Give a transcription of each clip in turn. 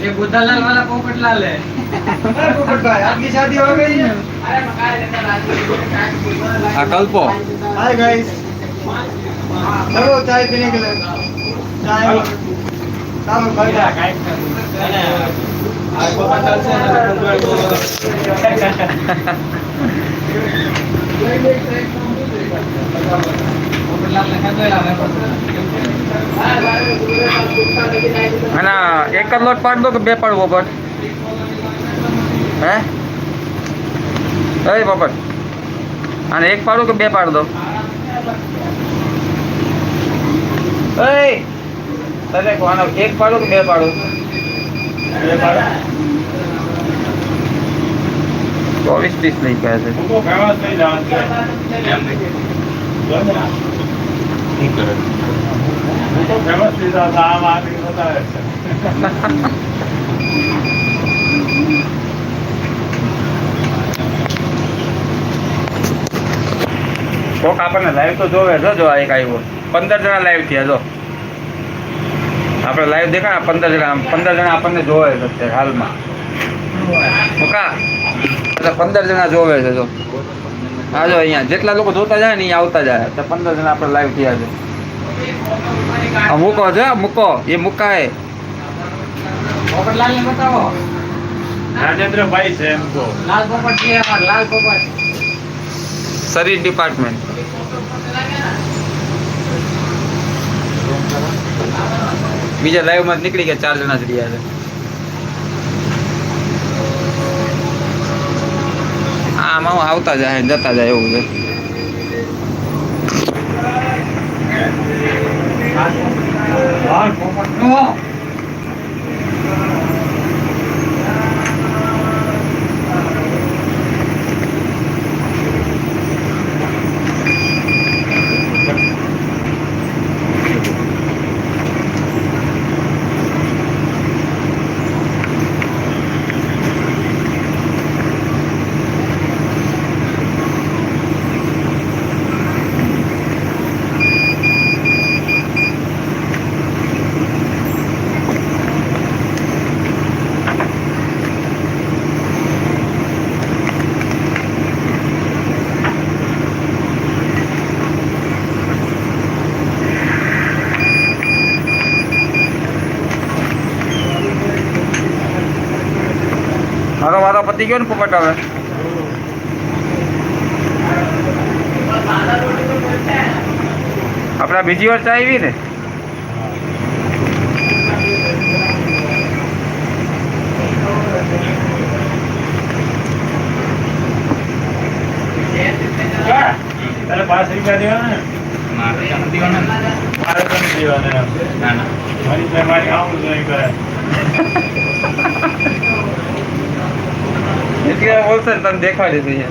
ये बुद्धालाल वाला पोपटलाल है। पोपट भाई आपकी शादी हो गई है? कल्पो हाय गाइस, चलो चाय पीने के लिए। चाय काम भाई एक लोट पाड़ दो कि बे पाड़वो पोपट હે પોપટ અને એક પાડું કે બે પાડ દો તને કોનો એક પાડું કે બે પાડું 24-30 લઈ ગયા છે કોક આપણને લાઈવ તો જોવે જો એક આવ્યો 15 જણા લાઈવ થયા જો આપણે લાઈવ દેખા 15 જણા આપણને જોવે છે અત્યારે હાલમાં કોકા એટલે 15 જણા જોવે છે જો હા જો અહીંયા જેટલા લોકો જોતા જાય ને અહીંયા આવતા જાય તો 15 જણા આપણે લાઈવ થયા છે મૂકો છે મૂકો એ મુકાય પોપટલાલ ને બતાવો રાજેન્દ્રભાઈ છે એમકો લાલ પોપટ છે લાલ પોપટ શરીર ડિપાર્ટમેન્ટ બીજા લાઈવ માં નીકળી ગયા 4 જણા જ રહ્યા છે આમાં આવતા જાય જતા જાય એવું છે લાલ પોપટ નો મારો વારો પતી ગયો ને પોપટ હવે આપણે બીજી વાર ચા આવી ને તારે 5 રૂપિયા દેવાના મારે નથી દેવાના ના ના મારી આવું નહીં કરે એટલે બોલશે ને તમે દેખાડી દઈએ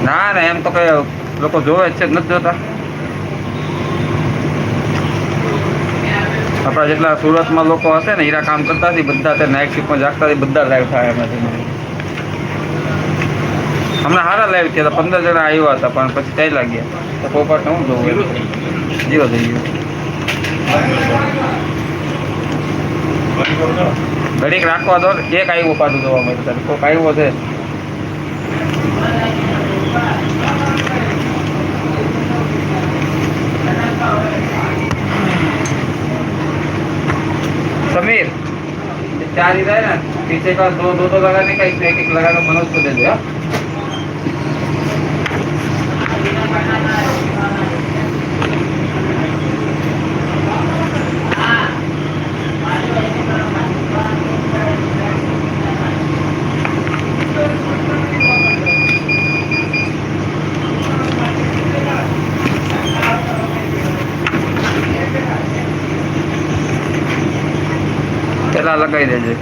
ના ના એમ તો કઈ લોકો જોવે જ છે નથી જોતા આપણા જેટલા સુરતમાં લોકો હશે ને હીરા કામ કરતા હતી બધા અત્યારે નાઇટ શિફ્ટમાં જાગતા હતી બધા લાઈવ થાય એમાંથી હમણાં સારા લાઈવ થયા હતા 15 જણા આવ્યા હતા પણ પછી ચાલ્યા ગયા તો પોપટ હું જોઉં જીરો થઈ ગયું ઘડીક રાખવા દો એક આવ્યો પાછું જોવા મળે કોઈક આવ્યો છે समीर 4 ही रहे ना पीछे का दो लगाने का एक लगा कर मनोज को दे दो પેલા લગાવી દેજે